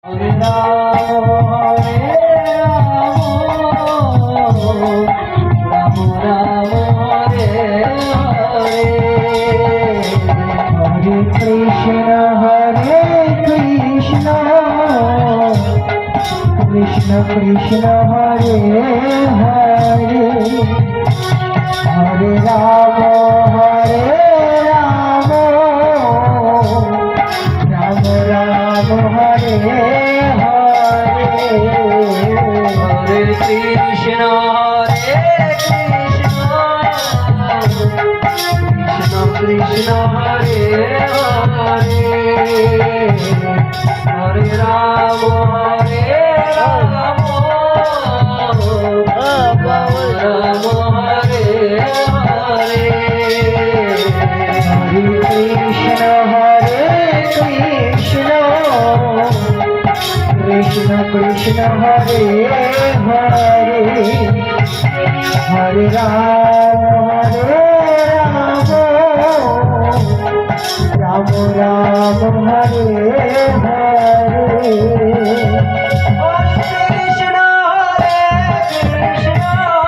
Hare Rama, Rama Rama, Hare Hare. Hare Krishna, Krishna Krishna, Hare Hare. Hare Rama, Rama Rama, Hare Hare. Hare Krishna, Krishna Krishna, Hare Hare. Hare Rama, Rama Rama, Hare Hare. Hare Krishna, Krishna Krishna, Hare Hare. Hare Rama, Rama Rama, Hare